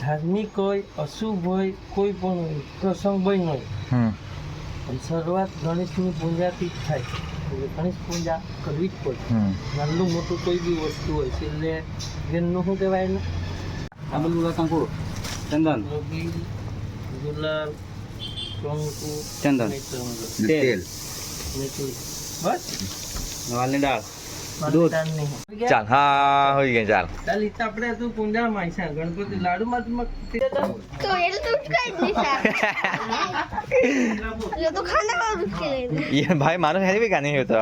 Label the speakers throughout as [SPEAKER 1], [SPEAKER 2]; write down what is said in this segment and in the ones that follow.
[SPEAKER 1] ધાર્મિક હોય, અશુભ હોય, કોઈ પણ હોય, પ્રસંગ બન્યો હોય, પણ શરૂઆત ગણેશની પૂજાથી જ થાય. એટલે ગણેશ પૂજા કરવી જ પડે. નાનું મોટું કોઈ બી વસ્તુ હોય છે એટલે ઘરનું શું કહેવાય ને,
[SPEAKER 2] કંકુ ચંદન
[SPEAKER 1] ગુલાલ, કંકુ,
[SPEAKER 2] ચંદન તેલ
[SPEAKER 1] બસ
[SPEAKER 2] વાલની દાળ
[SPEAKER 1] દૂધ.
[SPEAKER 3] ચાલ હા હોઈ ગઈ ચાલ
[SPEAKER 1] આપણે તું પૂજામાં છે ગણપતિ લાડુમાં
[SPEAKER 4] तो ये तो उसका ही था ये तो खाना का उसके लिए
[SPEAKER 3] ये भाई मानो है भी का नहीं होता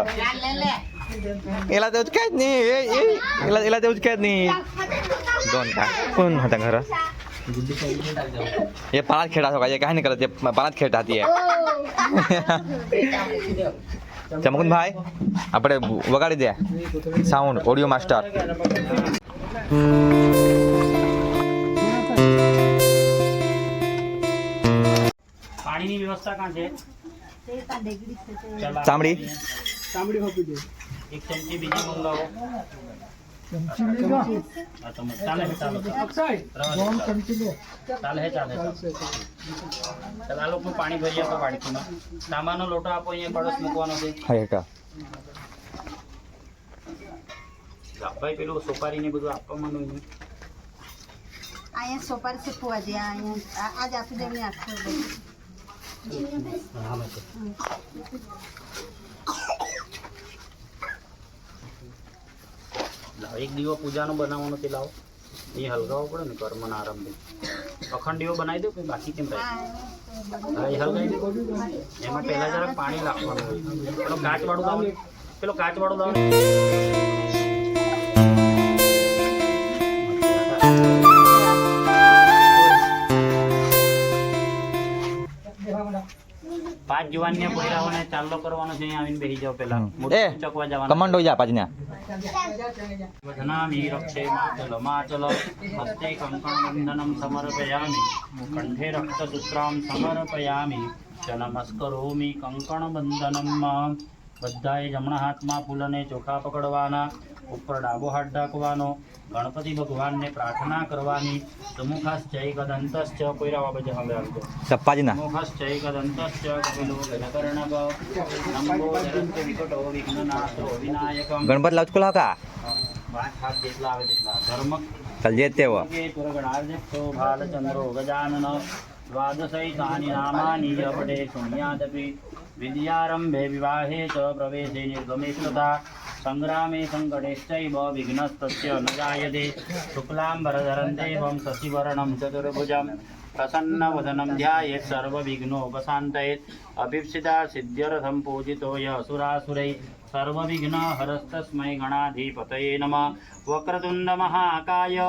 [SPEAKER 3] एला तो काय नहीं एला एला तो काय नहीं दोन का कौन होता घर ये पालात खेड़ा होगा ये काहे नहीं करते पालात खेड़ाती है चमकुन भाई આપણે વગાડી દે સાઉન્ડ ઓડિયો માસ્ટર
[SPEAKER 2] પાણીની વ્યવસ્થા કાં છે
[SPEAKER 3] ચામડી
[SPEAKER 2] એક ચમચી બીજી મંગાવો હા તો ચાલે છે ચાલ આ લોકોનું પાણી ભરી આપો પાણીમાં તાંબાનો લોટો આપો અહીંયા પડોશ મૂકવાનો છે
[SPEAKER 3] હા એટા
[SPEAKER 2] ભાઈ પેલું સોપારી ને બધું આપવા માંડો
[SPEAKER 5] અહીંયા સોપારી से पुआ दिया અહીંયા आज આપી દે મેં આખો
[SPEAKER 2] એક દીવો પૂજાનો બનાવવાનો તે લાવો એ હલગાવવો પડે ને કર્મના આરંભે અખંડ દીવો બનાવી દો કે બાકી કેમ રહે હા એ હલગાવી દો એમાં પહેલા જરાક પાણી નાખવાનું પેલો કાચવાળું દાવ પેલો કાચવાળું દાવ પાંચ જુવાનને બોલાવવાને ચાલો કરવાનો છે અહીંયા આવીને બેસી જાવ પેલા મોટું ચકવા જવાનું
[SPEAKER 3] કમાન્ડો જા પાજના
[SPEAKER 2] વદનામિ રક્ષે માચલ હસ્તે કંકણબંધનમ સમર્પયામિ કંઠે રક્તસૂત્રામ સમર્પયામિ ચ નમસ્કરોમિ કંકણબંધનમ બધાએ જમણા હાથમાં ફૂલને ચોખા પકડવાના ઉપર ડાબો હાથ ઢાંકવાનો ગણપતિ ભગવાનને પ્રાર્થના કરવાની સુમુખશ્ચૈકદંતશ્ચ કોઈરાવા બજે હવે આવજો
[SPEAKER 3] સપ્પાજીના
[SPEAKER 2] મુખશ્ચૈકદંતશ્ચ કપિલો ગજકર્ણક નંબોદરસ્ય વિકટો વિઘ્નનાશો વિનાયકમ
[SPEAKER 3] ગણપત લાવચકો લાવકા
[SPEAKER 2] પાંચ હાથ જેટલા આવે તેટલા ધર્મ
[SPEAKER 3] ચાલ જે તેવો
[SPEAKER 2] પુરગણાર્જક્તો ભાલચંદ્રો ગજાનન દ્વાદશૈતાની નામાની જપડે શૂન્યાદપી વિદ્યારંભે વિવાહે ચ પ્રવેશે નિર્ગમે તથા સંગ્રામે સંકટેશ્ચૈવ વિઘ્નસ્તસ્ય ન જાયતે શુક્લાંબરધરં દેવં શશિવર્ણં ચતુર્ભુજં પ્રસન્નવદनं ધ્યાયેत् સર્વવિઘ્નોપશાन्तયેत् અભીપ્સિતા સિદ્ધ્યર્થં પૂજિતો યઃ સુરાસુરૈः સર્વવિઘ્નહરસ્તસ્मै ગણાધિપતયે નમઃ વક્રતુંડ મહાકાય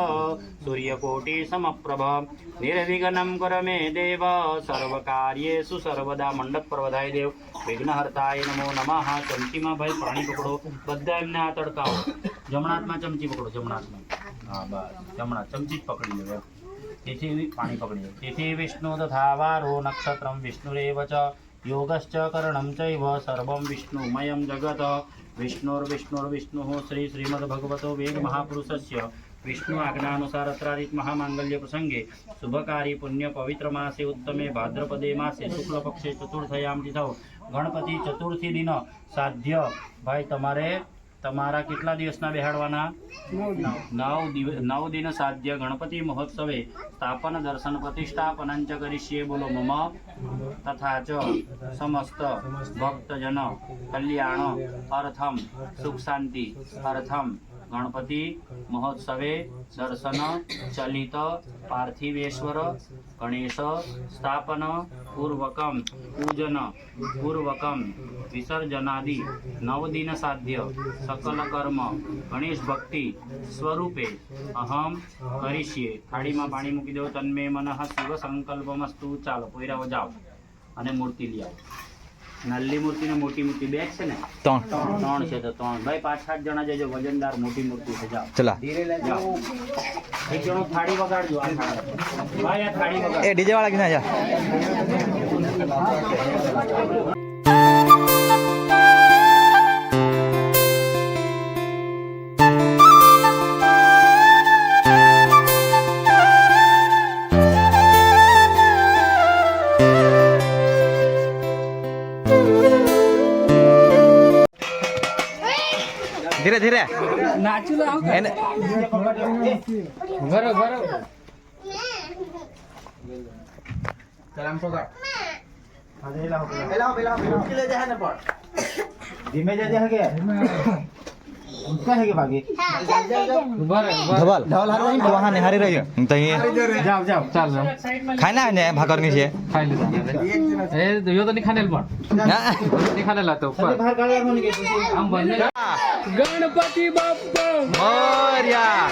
[SPEAKER 2] સૂર્યકોટિસમપ્રભ નિર્વિઘ્नं કર મે દેવ સર્વકાર્યેષુ સર્વદા મંડપ પર વધાય દેવ વિઘ્નહર્તાય નમો નમઃ ચમચીમાં ભાઈ પાણી પકડો બધા એમને આ તડકાવો જમણા હાથમાં ચમચી પકડો જમણા હાથમાં હા બસ જમણા ચમચી જ પકડી લેવો તેથી પાણી પકડી લે તેથી વિષ્ણુ તથા વારો નક્ષત્રમ વિષ્ણુરેવ ચ યોગશ્ચ કર્ણં ચૈવ સર્વં વિષ્ણુમયં જગત વિષ્ણુર્વિષ્ણુર્વિષ્ણુઃ શ્રી શ્રીમદ્ભગવતો વેદ મહાપુરુષસ્ય વિષ્ણુ આજ્ઞાનુસાર અત્રાદિત મહામાંગલ્ય પ્રસંગે શુભકારી પુણ્ય પવિત્ર માસે ઉત્તમે ભાદ્રપદે માસે શુક્લ પક્ષે ચતુર્થયામ તિથૌ ગણપતિ ચતુર્થી દિન સાધ્ય ભાઈ તમારે તમારા કેટલા દિવસના બેહાડવાના 9 દિન સાધ્ય ગણપતિ મહોત્સવે સ્થાપન દર્શન પ્રતિષ્ઠાપનંચ કરીષ્યે બોલો મમ તથા ચ સમસ્ત ભક્તજન કલ્યાણ અર્થમ સુખ શાંતિ અર્થમ ગણપતિ મહોત્સવે દર્શન ચલિત પાર્થિવેશ્વર ગણેશ સ્થાપન પૂર્વકમ પૂજન પૂર્વકમ વિસર્જનાદિ 9 દિન સાધ્ય સકલ કર્મ ગણેશ ભક્તિ સ્વરૂપે અહમ કરીષ્યે થાળીમાં પાણી મૂકી દો તન્મે મનઃ શિવ સંકલ્પમસ્તુ ચાલો પોયરાઓ જાઓ અને મૂર્તિ લઈ આવો નાની મૂર્તિ ને મોટી મૂર્તિ બે છે ને ત્રણ છે તો ત્રણ ભાઈ 5-7 જણા જજો વજનદાર મોટી મૂર્તિ છે જાઓ
[SPEAKER 3] ચલા
[SPEAKER 2] જાઓ એક જણો થાળી વગાડજો આ થાળી ભાઈ આ થાળી વગાડ
[SPEAKER 3] એ ડીજે વાળા કિના જા ધીરે એને
[SPEAKER 6] ધીમે જજે હગે કહેગે ભાગી
[SPEAKER 3] ધવલ વહાં ને હારી રહ્યો તો
[SPEAKER 6] જાવ જાવ ચાલ
[SPEAKER 3] ખાઈ ના ને ભાકરની છે
[SPEAKER 1] ખાઈ લીધા એ યો તો નહીં ખાનેલ પણ નહીં ખાનેલા તો ઉપર
[SPEAKER 6] બહાર કાઢવાનું કે
[SPEAKER 1] આમ બંને ગણપતિ બાપ્પા
[SPEAKER 3] મોર્યા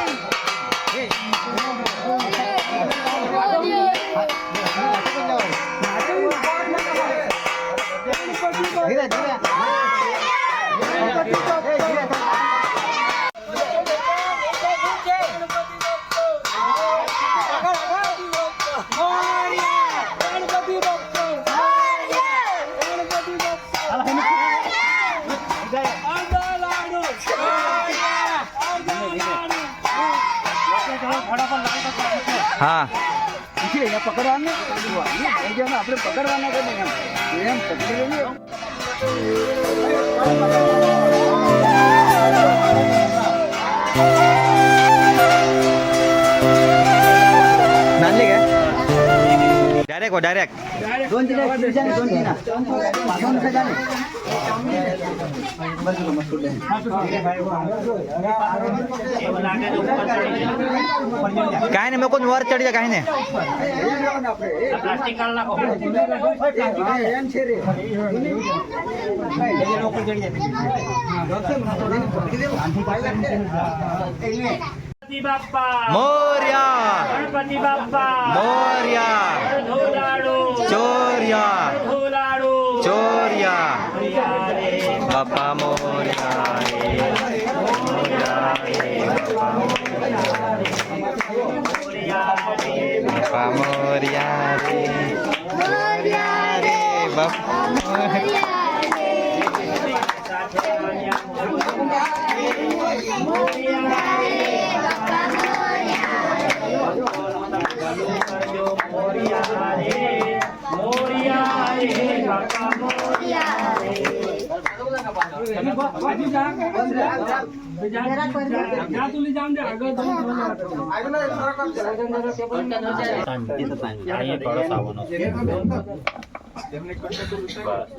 [SPEAKER 6] ધીરે ધીરે
[SPEAKER 3] હા
[SPEAKER 6] પકડવાના આપણે પકડવાના કે એમ પકડી
[SPEAKER 3] નાનલી કે ડાયરેક્ટ
[SPEAKER 6] दोन दिना पाठवून जाणे
[SPEAKER 3] काय नाही मग कोण वर चढ जा काय नाही
[SPEAKER 2] પ્લાસ્ટિક કાઢ નાખો ગણપતિ બાપ્પા
[SPEAKER 3] મોર્યા
[SPEAKER 2] ગણપતિ બાપ્પા
[SPEAKER 3] મોર્યા
[SPEAKER 2] ધોલાડો
[SPEAKER 3] ચોર્યા
[SPEAKER 2] ધોલાડો
[SPEAKER 3] ચોર્યા
[SPEAKER 2] રે
[SPEAKER 3] બાપા મોર્યા રે મોર્યા રે બાપા મોર્યા રે મોર્યા રે બાપા મોર્યા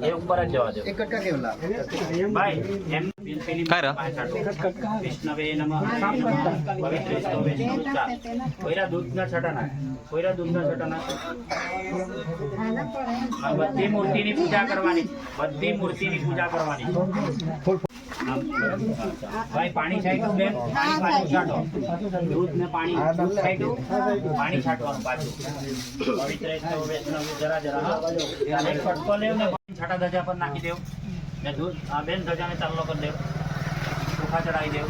[SPEAKER 2] એ ઉપર જ જવા દો ભાઈ એમ પેલી
[SPEAKER 3] काय रे?
[SPEAKER 2] વિષ્ણવે નમઃ પવિત્ર સ્તવે સ્તુતા કોઈરા દૂધના છટાના કોઈરા દૂધના છટાના આ બધી મૂર્તિની પૂજા કરવાની બધી મૂર્તિની પૂજા કરવાની ભાઈ પાણી છાંટ્યું બેન પાણી પાછું છાંટો દૂધ ને પાણી દૂધ છાંટ્યું પાણી છાંટવાનું પાછું પવિત્ર સ્તવે વૈષ્ણવ જરા જરા એક કટકો લેવ ને પાણી છાટા ધજા પર નાખી દેવ ને દૂધ આ બેન ધજાને ચાલ્લો કરી દેવ ચોખા ચડાવી દેવ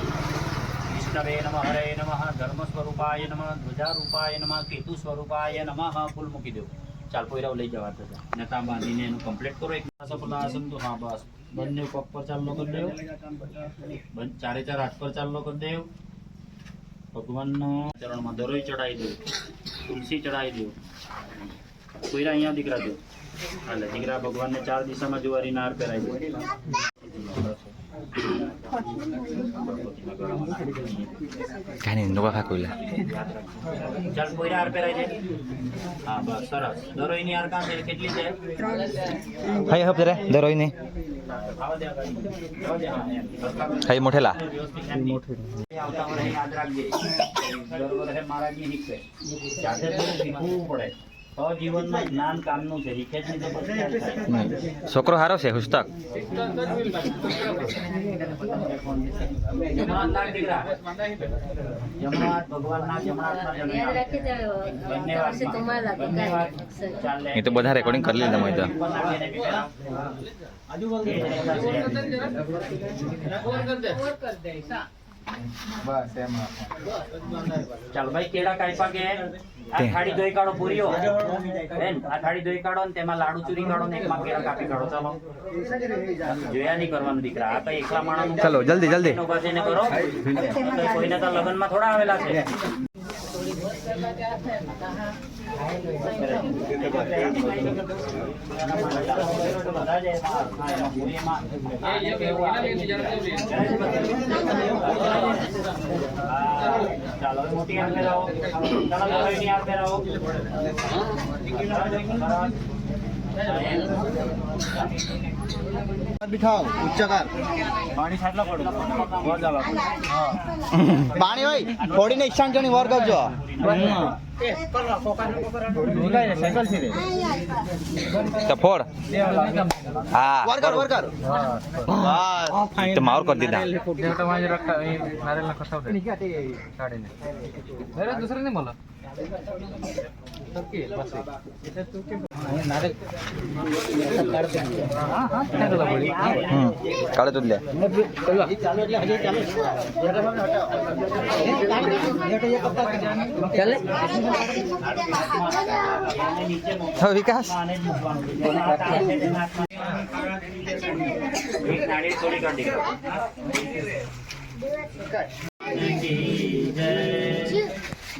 [SPEAKER 2] વિષ્ણવે નમઃ હરે નમઃ ધર્મ સ્વરૂપાય નમઃ ધ્વજા રૂપાય નમઃ કેતુ સ્વરૂપાય નમઃ ફૂલ મૂકી દેવ ચાલ પોયરાઓ લઈ જવા તો ને ત્યાં બાંધીને એનું કમ્પ્લીટ કરો એક સફળતા આસન તો હા બસ બંને પગ પર ચાલ્લો કરી દેવ ચારે ચાર હાથ પર ચાલ્લો કરી દેવ ભગવાનનો ચરણમાં દરોઈ ચડાવી દેવ તુલસી ચડાવી દેવ કોઈરા અહીંયા દીકરા દેવ હાલે દીકરા ભગવાનને ચાર દિશામાં જુવારી નાર પહેરાવી દેવ
[SPEAKER 3] काय नाही नको खा कोयला
[SPEAKER 2] ચાલ કોઈરા હાર પહેરાવી દે હા બસ સરસ દરોઈની હાર કાં છે કેટલી છે
[SPEAKER 3] हाय हप जरा दरोई नाही
[SPEAKER 2] આવા દે આગળ. આવા દે હા એમ.
[SPEAKER 3] हाय मोठेला
[SPEAKER 2] વ્યવસ્થિત એમ નહીં. આવતા વર્ષે યાદ રાખજે દર વર્ષે મહારાજની નીકળે જાતે થોડું શીખવું પડે તો જીવનમાં જ્ઞાન કામનું છે રીખે જ નહીં તો પછી ક્યાં થાય?
[SPEAKER 3] છોકરો હારો છે હુસ્તક
[SPEAKER 2] જમણાત લાગ દીકરા જમણાત ભગવાનના જમણાતના જમણાત. બંને વાત ચાલે
[SPEAKER 3] એ તો બધા રેકોર્ડિંગ કરી લીધા મેં તો
[SPEAKER 2] ઉપર નાખીને બી પહેલા. ચાલો ભાઈ કેળા કાપ્યા કે આ થાળી ધોઈ કાઢો પૂરીઓ બેન આ થાળી ધોઈ કાઢો ને તેમાં લાડુ ચૂરી કાઢો ને એકમાં કેળા કાપી કાઢો ચાલો જોયા નહીં કરવાનું દીકરા આ કઈ એકલા માણસ
[SPEAKER 3] ચાલો જલ્દી જલ્દી
[SPEAKER 2] ઉભા થઈને કરો કોઈને તો લગ્નમાં થોડા આવેલા છે ચાલો મોટી હાથ ફેરાવો. ચાલો લડાઈની હાથ ફેરાવો.
[SPEAKER 6] બિઠાઓ ઉચ્ચકાર
[SPEAKER 2] પાણી છાટલા પડો.
[SPEAKER 6] પાણી હોય થોડીને ઈશાન જણી વાર કરજો
[SPEAKER 3] તો ફોડ હા
[SPEAKER 6] વાર કર વાર કર
[SPEAKER 3] તો માર કરી દીધા કાળે તો લે વિકાસ
[SPEAKER 2] એક નાળી થોડી કાઢી દો.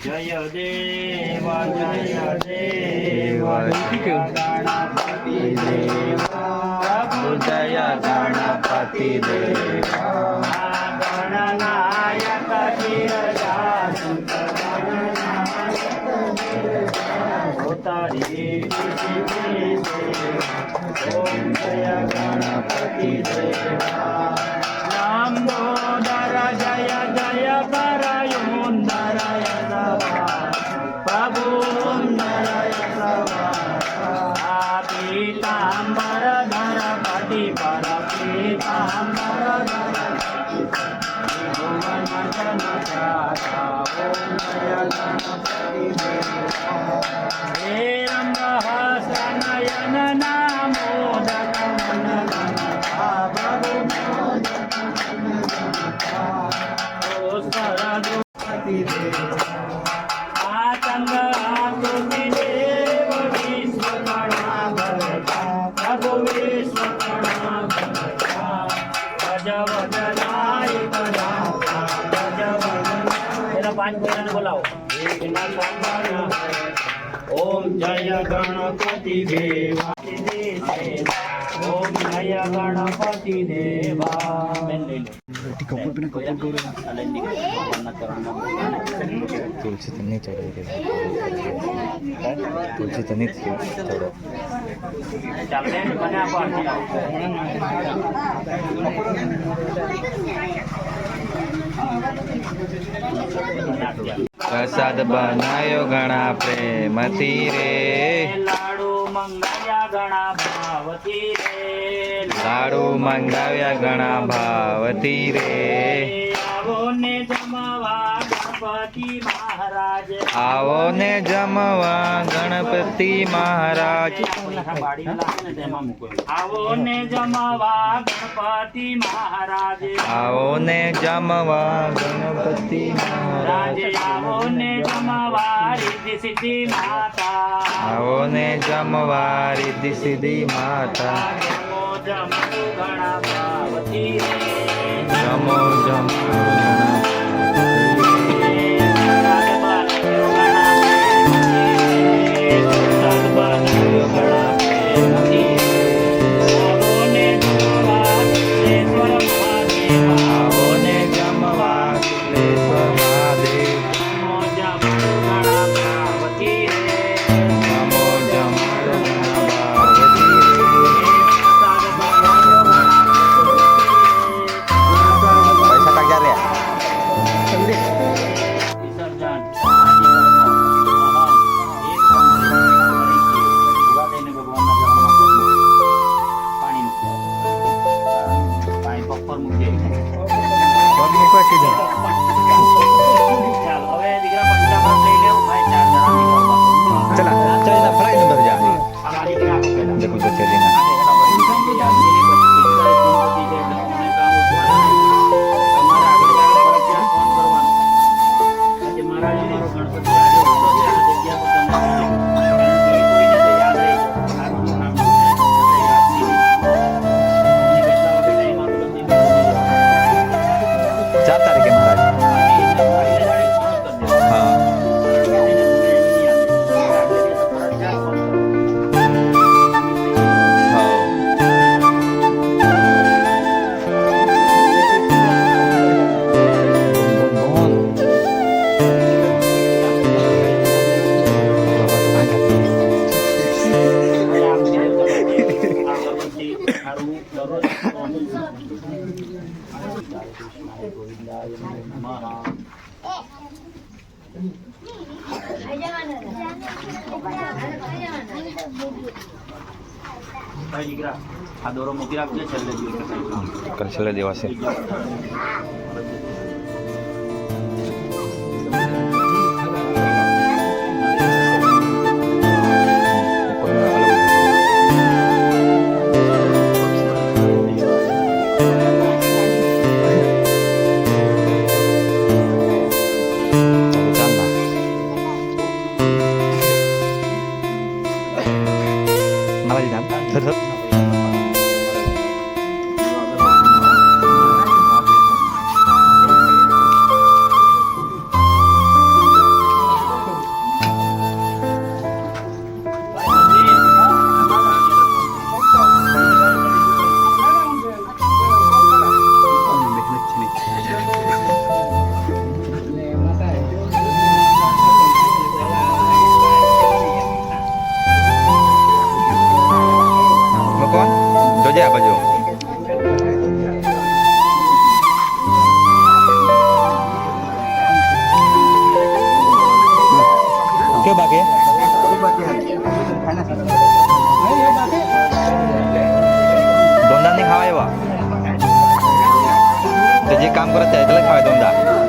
[SPEAKER 2] જય દેવ જય દેવ ગણપતિ દેવા
[SPEAKER 3] જય ગણપતિ દેવા
[SPEAKER 2] ગણનાયક ઉતારી ઓમ જય ગણપતિ દેવા લંબોદર જય જય પરયુંદરય પ્રભુંદરય પીતાંબર ધર પતિ પર પીતાંબર ધર ભુવન જન ચાતા ઓમ જય ગણપતિ દેવા હે રંગ નયન નામોદક મન પ્રભુ આતંગ આતુતિ દેવ વિશ્વકર્મા ભરતા પ્રભુ વિશ્વકર્મા ભરતા ભજવદનાય કદાતા ભજવદન એના પાંચ બોલાને બોલાવો એના સાંભળો ઓમ જય ગણપતિ દેવા ઓમ જય ગણપતિ દેવા બેન લઈ લો
[SPEAKER 3] તુલસી તો નહીં ચડાવી તુલસી તો નહીં ચડાવ
[SPEAKER 2] ચાલો બેન મને આપો આરતી આપો.
[SPEAKER 3] પ્રસાદ બનાયો ઘણા પ્રેમથી રે
[SPEAKER 2] લાડુ મંગાયા ઘણા ભાવથી રે
[SPEAKER 3] લાડુ મંગાવ્યા ઘણા ભાવથી રે
[SPEAKER 2] આવો ને જમવા ગણપતિ મહારાજ
[SPEAKER 3] આવો ને જમવા ગણપતિ મહારાજ
[SPEAKER 2] આવો ને જમવા ગણપતિ મહારાજ
[SPEAKER 3] આવો ને જમવા ગણપતિ મહારાજ
[SPEAKER 2] આવો ને જમવા રીતિ સિદ્ધિ માતા
[SPEAKER 3] આવો ને જમવા રીતિ સિદ્ધિ માતા
[SPEAKER 2] જમો જમો ઘણા ભાવથી રે
[SPEAKER 3] જમો જમો આવો ને જમવા શુક્લેશ્વર મહાદેવ નમો જમર પૈસા કાઢ્યા રે
[SPEAKER 2] ભાઈ દીકરા આ દોરો મૂકી રાખજે છેલ્લે દિવસે
[SPEAKER 3] છેલ્લે દિવસે જોજે આ બાજુ કે બાકી દોંડા નહીં ખાવા એવા જે કામ કરે છે એટલે ખાવાય દોંડા